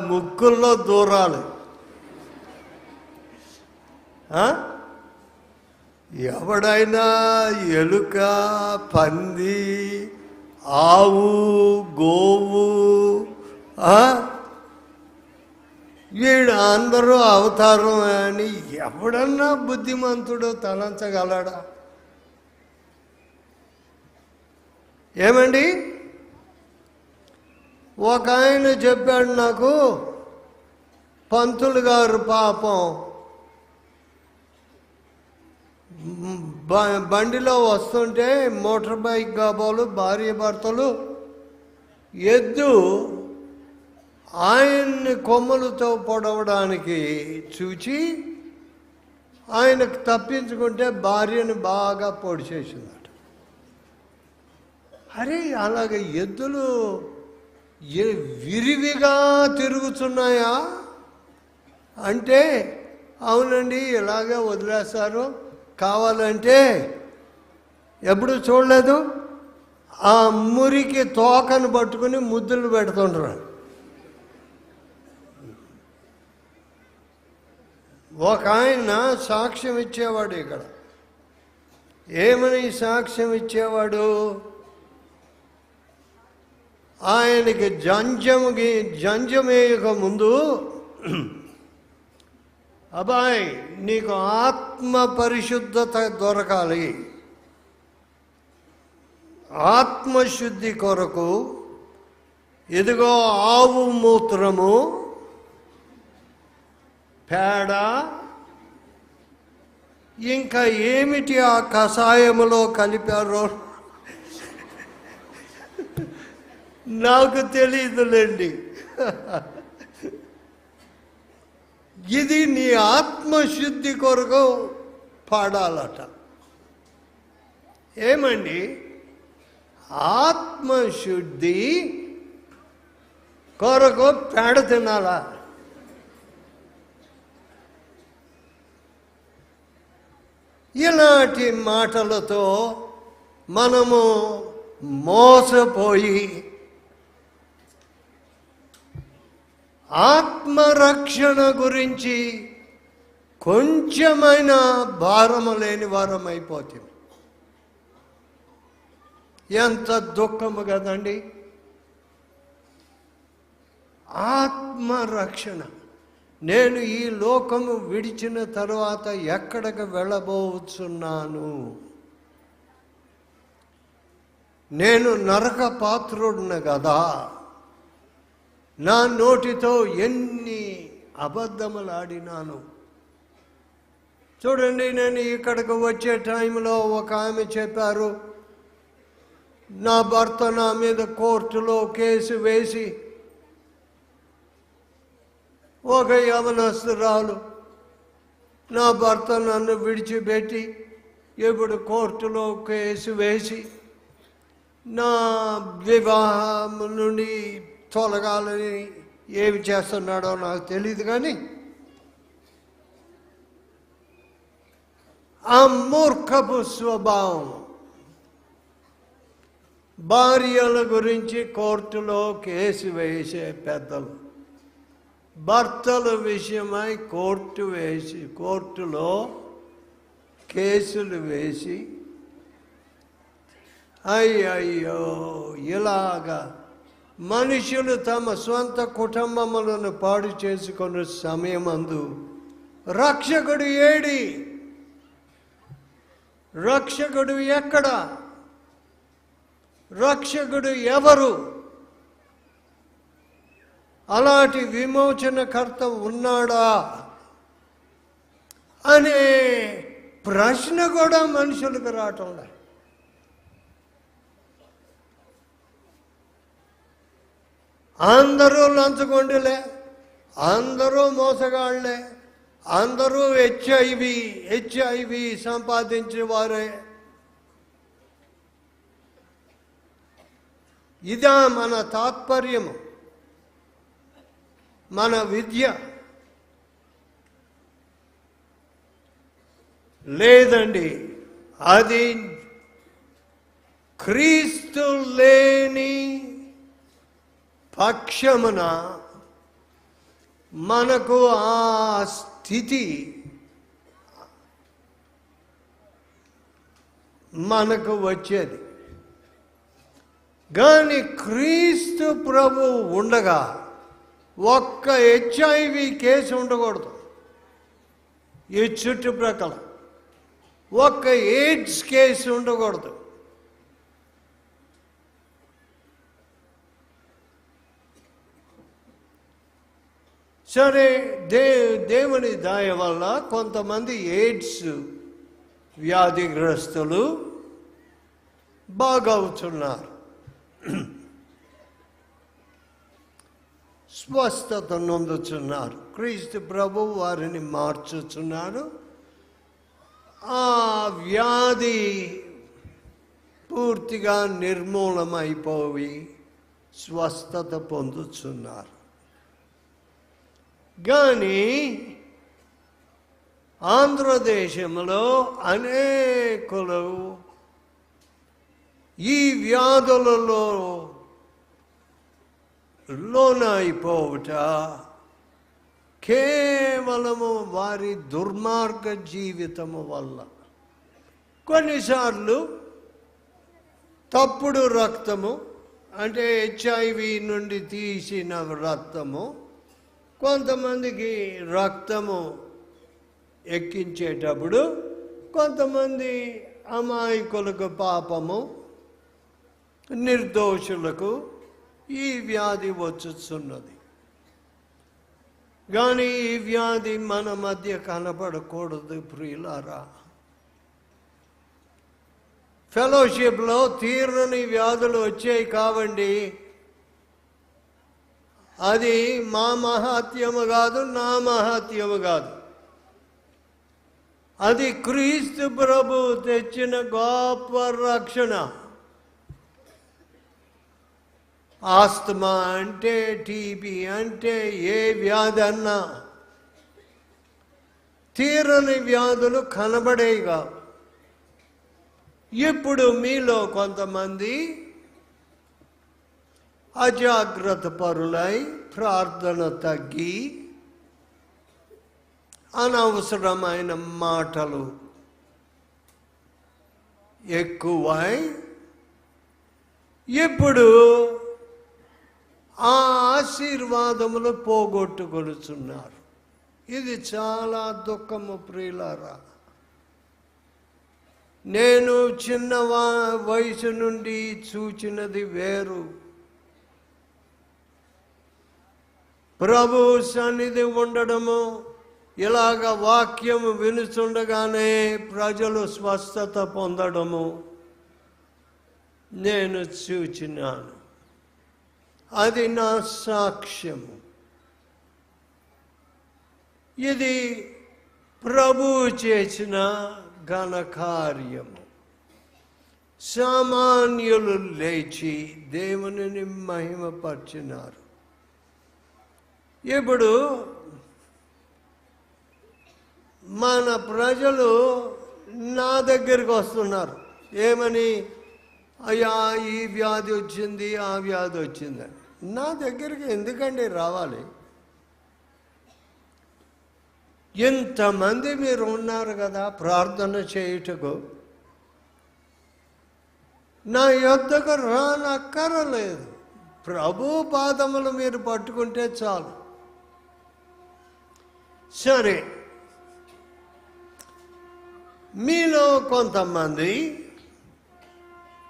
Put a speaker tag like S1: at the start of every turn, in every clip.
S1: ముక్కుల్లో దూరాలు. ఎవడైనా ఎలుక, పంది, ఆవు, గోవు, వీడు అందరూ అవతారం అని ఎవడన్నా బుద్ధిమంతుడు తలంచగలడా? ఏమండి, ఒక ఆయన చెప్పాడు నాకు, పంతులు గారు పాపం బండిలో వస్తుంటే మోటార్ బైక్ కాబోలు భార్య భర్తలు ఎద్దు ఆయన్ని కొమ్మలతో పొడవడానికి చూచి ఆయనకు తప్పించుకుంటే భార్యను బాగా పొడి చేసిందట. అరే, అలాగే ఎద్దులు విరివిగా తిరుగుతున్నాయా అంటే, అవునండి ఇలాగే వదిలేస్తారు, కావాలంటే ఎప్పుడు చూడలేదు, ఆ మురికి తోకను పట్టుకుని ముద్దులు పెడుతుంటారు. ఒక ఆయన సాక్ష్యం ఇచ్చేవాడు ఇక్కడ. ఏమని సాక్ష్యం ఇచ్చేవాడు? ఆయనకి జంజమేయక ముందు, అబ్బాయి నీకు ఆత్మ పరిశుద్ధత దొరకాలి, ఆత్మశుద్ధి కొరకు ఇదిగో ఆవు మూత్రము, పేడ, ఇంకా ఏమిటి ఆ కషాయములో కలిపారో నాకు తెలియదులేండి. ఇది నీ ఆత్మశుద్ధి కొరకు పాడాలట. ఏమండి, ఆత్మశుద్ధి కొరకు పేడ తినాలా? ఇలాంటి మాటలతో మనము మోసపోయి ఆత్మరక్షణ గురించి కొంచెమైనా భారము లేని వారం అయిపోతుంది. ఎంత దుఃఖము కదండి. ఆత్మరక్షణ, నేను ఈ లోకము విడిచిన తరువాత ఎక్కడికి వెళ్ళబోతున్నాను? నేను నరక పాత్రుడిని కదా. నా నోటితో ఎన్ని అబద్ధములు ఆడినాను. చూడండి, నేను ఇక్కడికి వచ్చే టైంలో ఒక ఆమె చెప్పారు, నా భర్త నా మీద కోర్టులో కేసు వేసి, ఒక యవనస్తురాలు నా భర్త నన్ను విడిచిపెట్టి ఇప్పుడు కోర్టులో కేసు వేసి నా వివాహం నుండి తొలగాలని ఏమి చేస్తున్నాడో నాకు తెలియదు. కానీ ఆ మూర్ఖపు స్వభావం, భార్యల గురించి కోర్టులో కేసు వేసే పెద్దలు, భర్తల విషయమై కోర్టులో కేసులు వేసి, అయ్యయ్యో ఇలాగా మనుషులు తమ స్వంత కుటుంబములను పాడు చేసుకున్న సమయమందు రక్షకుడు ఏడి? రక్షకుడు ఎక్కడ? రక్షకుడు ఎవరు? అలాంటి విమోచనకర్త ఉన్నాడా అనే ప్రశ్న కూడా మనుషులకు రావటం లేదు. అందరూ లంచగొండులే, అందరూ మోసగాళ్లే, అందరూ హెచ్ఐవి సంపాదించే వారే. ఇదా మన తాత్పర్యము, మన విద్య? లేదండి. అది క్రీస్తు లేని పక్షమున మనకు ఆ స్థితి మనకు వచ్చేది. కానీ క్రీస్తు ప్రభు ఉండగా ఒక్క HIV కేసు ఉండకూడదు ఈ చుట్టుప్రక్కల, ఒక్క AIDS కేసు ఉండకూడదు. సరే, దేవుని దయ వల్ల కొంతమంది ఎయిడ్స్ వ్యాధిగ్రస్తులు బాగవుతున్నారు, స్వస్థత నొందుతున్నారు. క్రీస్తు ప్రభు వారిని మార్చుతున్నారు. ఆ వ్యాధి పూర్తిగా నిర్మూలమైపోయి స్వస్థత పొందుతున్నారు. కానీ ఆంధ్రదేశంలో అనేకులు ఈ వ్యాధులలో లోనైపోవుట కేవలము వారి దుర్మార్గ జీవితము వల్ల. కొన్నిసార్లు తప్పుడు రక్తము, అంటే HIV నుండి తీసిన రక్తము కొంతమందికి రక్తము ఎక్కించేటప్పుడు కొంతమంది అమాయకులకు, పాపము నిర్దోషులకు ఈ వ్యాధి వచ్చుతున్నది. కానీ ఈ వ్యాధి మన మధ్య కనపడకూడదు ప్రియులారా. ఫెలోషిప్లో తీరని వ్యాధులు వచ్చాయి కావండి. అది మా మహాత్యము కాదు, నా మహాత్యము కాదు. అది క్రీస్తు ప్రభు తెచ్చిన గొప్ప రక్షణ. ఆస్తమా అంటే, టీబీ అంటే, ఏ వ్యాధి అన్నా తీరని వ్యాధులు కనబడేగా. ఇప్పుడు మీలో కొంతమంది అజాగ్రత్త పరులై ప్రార్థన తగ్గి అనవసరమైన మాటలు ఎక్కువై ఇప్పుడు ఆ ఆశీర్వాదములు పోగొట్టుకొనుచున్నారు. ఇది చాలా దుఃఖము ప్రియులారా. నేను చిన్న వయసు నుండి చూచినది వేరు. ప్రభు సన్నిధి ఉండడము, ఇలాగ వాక్యము వినుచుండగానే ప్రజలు స్వస్థత పొందడము నేను చూచినాను. అది నా సాక్ష్యము. ఇది ప్రభు చేసిన ఘనకార్యము. సామాన్యులు లేచి దేవునిని మహిమపరిచినారు. ఇప్పుడు మన ప్రజలు నా దగ్గరికి వస్తున్నారు. ఏమని? అయ్యా, ఈ వ్యాధి వచ్చింది, ఆ వ్యాధి వచ్చిందని. నా దగ్గరికి ఎందుకండి రావాలి? ఎంతమంది మీరు ఉన్నారు కదా ప్రార్థన చేయుటకు. నా యొద్దకు రానక్కరలేదు. ప్రభు పాదములు మీరు పట్టుకుంటే చాలు. సరే, మీలో కొంతమంది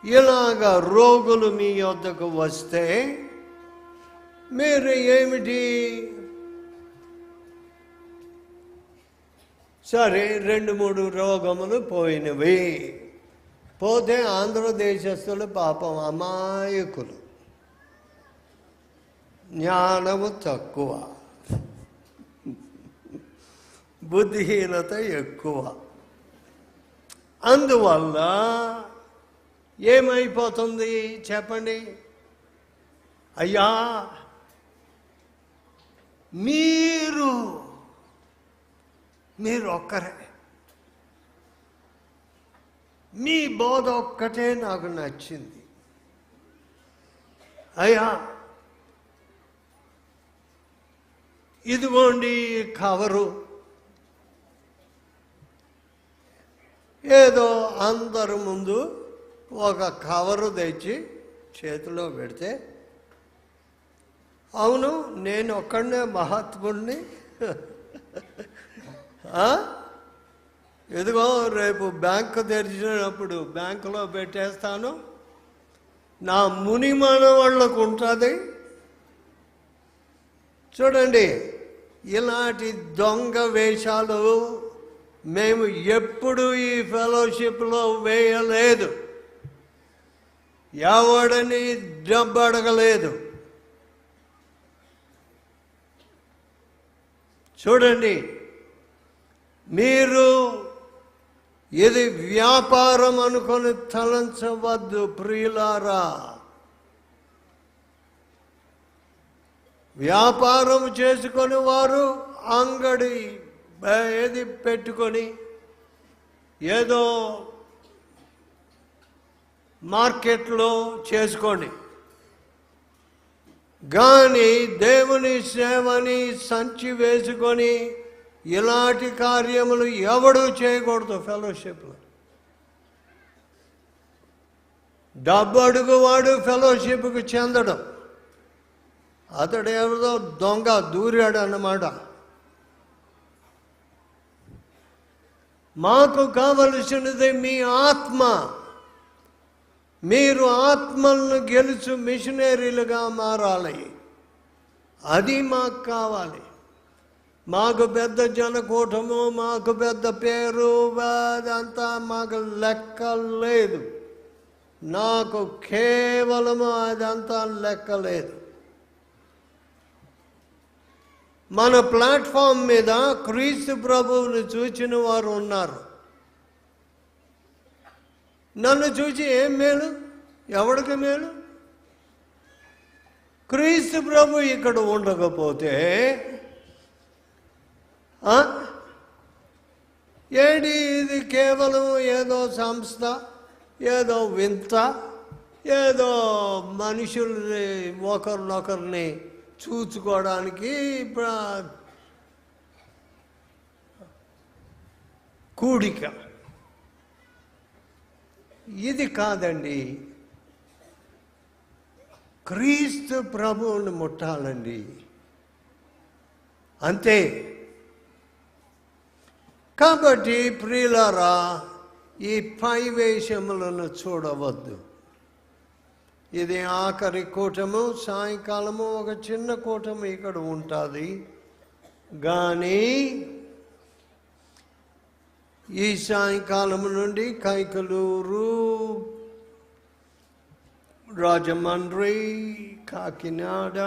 S1: ఇలాగ రోగులు మీ యొద్దకు వస్తే మీరు ఏమిటి? సరే, 2-3 రోగములు పోయినవి. పోతే ఆంధ్రదేశస్తులు పాపం అమాయకులు, జ్ఞానము తక్కువ, బుద్ధిహీనత ఎక్కువ. అందువల్ల ఏమైపోతుంది చెప్పండి? అయ్యా, మీరు ఒక్కరే, మీ బోధ ఒక్కటే నాకు నచ్చింది. అయ్యా, ఇదిగోండి కవరు, ఏదో అందరి ముందు ఒక కవరు తెచ్చి చేతిలో పెడితే, అవును నేను ఒక్కడనే మహాత్ముడిని, ఇదిగో రేపు బ్యాంకు తెరిచినప్పుడు బ్యాంకులో పెట్టేస్తాను, నా ముని మనవాళ్ళకు ఉంటుంది. చూడండి, ఇలాంటి దొంగ వేషాలు మేము ఎప్పుడు ఈ ఫెలోషిప్లో వేయలేదు. ఎవడని డబ్బు అడగలేదు. చూడండి, మీరు ఇది వ్యాపారం అనుకొని తలంచవద్దు ప్రియులారా. వ్యాపారం చేసుకొని వారు అంగడి ఏది పెట్టుకొని ఏదో మార్కెట్లో చేసుకోండి, కానీ దేవుని సేవని సంచి వేసుకొని ఇలాంటి కార్యములు ఎవడు చేయకూడదు. ఫెలోషిప్లో డబ్బు అడుగువాడు ఫెలోషిప్కి చెందడం. అతడు ఎవరిదో దొంగ దూరాడు అన్నమాట. మాకు కావలసినది మీ ఆత్మ. మీరు ఆత్మలను గెలుచు మిషనరీలుగా మారాలి. అది మాకు కావాలి. మాకు పెద్ద జనకూటము, మాకు పెద్ద పేరు, అదంతా మాకు లెక్క లేదు. నాకు కేవలము అదంతా లెక్క లేదు. మన ప్లాట్ఫామ్ మీద క్రీస్తు ప్రభువుని చూచిన వారు ఉన్నారు. నన్ను చూసి ఏం మేలు? ఎవడికి మేలు? క్రీస్తు ప్రభు ఇక్కడ ఉండకపోతే ఏడి ఇది కేవలం ఏదో సంస్థ, ఏదో వింత, ఏదో మనుషుల్ని ఒకరినొకరిని చూసుకోవడానికి కూడిక. ఇది కాదండి. క్రీస్తు ప్రభువుని ముట్టాలండి, అంతే. కాబట్టి ప్రియులారా, ఈ పై వేషములను చూడవద్దు. ఇది ఆఖరి కూటము. సాయంకాలము ఒక చిన్న కూటము ఇక్కడ ఉంటుంది. కానీ ఈ సాయంకాలం నుండి కైకలూరు, రాజమండ్రి, కాకినాడ,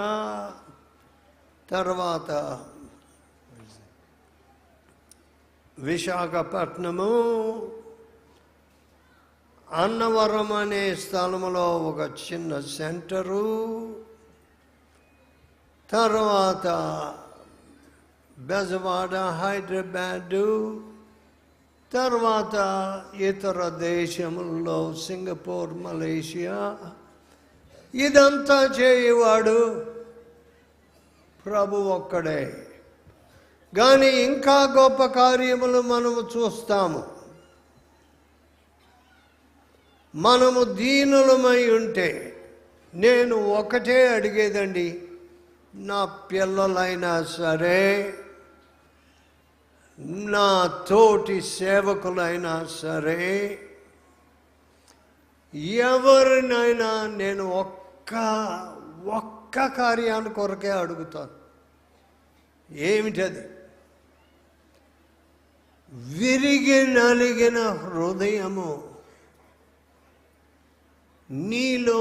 S1: తర్వాత విశాఖపట్నము, అన్నవరం అనే స్థలంలో ఒక చిన్న సెంటరు, తర్వాత బెజవాడ, హైదరాబాదు, తర్వాత ఇతర దేశముల్లో సింగపూర్, మలేషియా. ఇదంతా చేయవాడు ప్రభు ఒక్కడే. కానీ ఇంకా గొప్ప కార్యములు మనము చూస్తాము. మనము దీనులమై ఉంటే, నేను ఒకటే అడిగేదండి, నా పిల్లలైనా సరే, నా తోటి సేవకులైనా సరే, ఎవరినైనా నేను ఒక్క కార్యాన్ని కొరకే అడుగుతాను. ఏమిటది? విరిగి నలిగిన హృదయము నీలో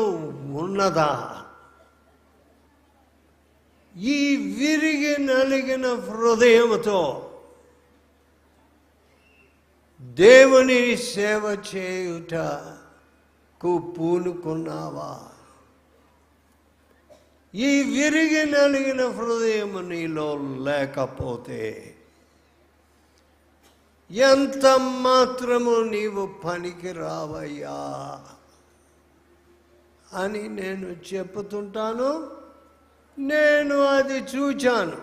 S1: ఉన్నదా? ఈ విరిగి నలిగిన హృదయముతో దేవుని సేవ చేయుటకు పూనుకున్నావా? ఈ విరిగి నలిగిన హృదయము నీలో లేకపోతే ఎంత మాత్రము నీవు పనికి రావయ్యా అని నేను చెప్పుతుంటాను. నేను అది చూచాను.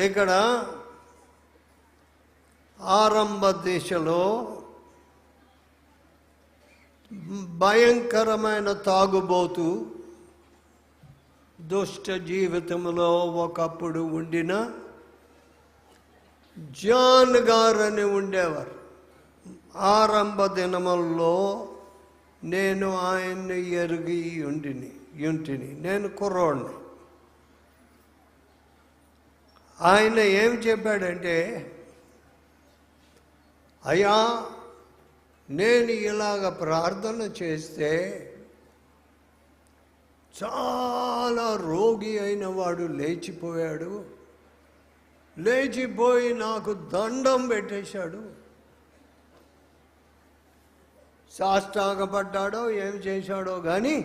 S1: ఇక్కడ ఆరంభ దిశలో భయంకరమైన తాగుబోతు దుష్ట జీవితంలో ఒకప్పుడు ఉండిన జాన్ గారని ఉండేవారు. ఆరంభ దినముల్లో నేను ఆయన్ని ఎరిగి ఉంటిని. నేను కుర్రోడిని. ఆయన ఏం చెప్పాడంటే, అయ్యా నేను ఇలాగ ప్రార్థన చేస్తే చాలా రోగి అయిన వాడు లేచిపోయాడు, లేచిపోయి నాకు దండం పెట్టేశాడు. సాష్టాంగపడ్డాడో ఏం చేశాడో కానీ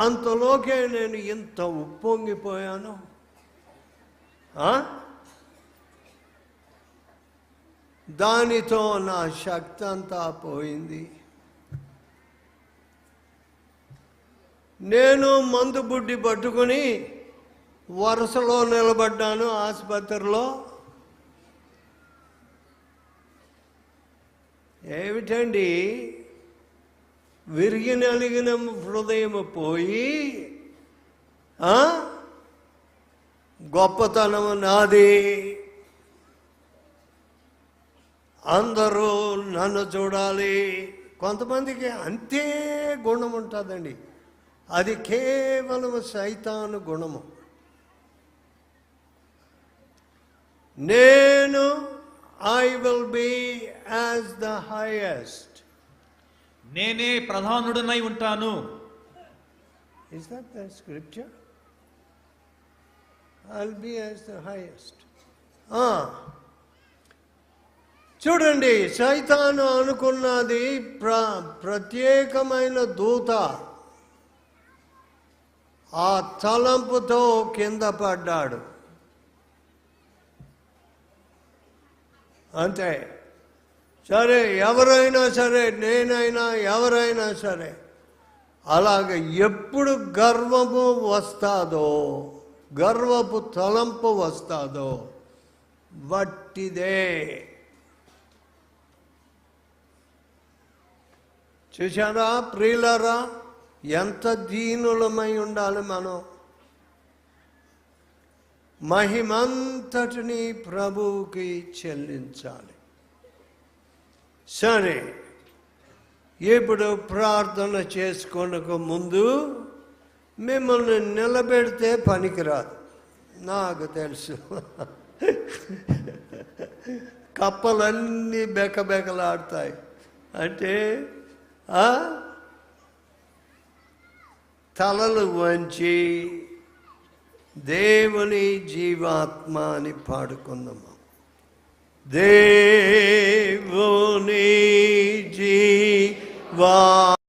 S1: అంతలోకే నేను ఇంత ఉప్పొంగిపోయాను. దానితో నా శక్తి అంతా పోయింది. నేను మందు బుడ్డి పట్టుకుని వరుసలో నిలబడ్డాను ఆసుపత్రిలో. ఏమిటండి, విరిగి నలిగిన హృదయం పోయి గొప్పతనం నాది, అందరూ నన్ను చూడాలి. కొంతమందికి అంతే గుణం ఉంటుందండి. అది కేవలం సైతాను గుణము. నేను I will be as the highest,
S2: నేనే ప్రధానుడనై ఉంటాను.
S1: Is that the scripture? I'll be as the highest. చూడండి, సైతాను అనుకున్నది ప్రత్యేకమైన దూత. ఆ తలంపుతో కింద పడ్డాడు అంతే. సరే, ఎవరైనా సరే, నేనైనా ఎవరైనా సరే, అలాగ ఎప్పుడు గర్వము వస్తాదో, గర్వపు తలంపు వస్తాదో వట్టిదే. చూశారా ప్రియులారా, ఎంత దీనులమై ఉండాలి మనం. మహిమంతటిని ప్రభువుకి చెల్లించాలి. సరే, ఇప్పుడు ప్రార్థన చేసుకోనక ముందు మిమ్మల్ని నిలబెడితే పనికిరాదు, నాకు తెలుసు. కప్పలన్నీ బెకబెకలాడతాయి. అంటే తలలు వంచి దేవుని జీవాత్మ అని పాడుకుందాము. దేవుని జీవా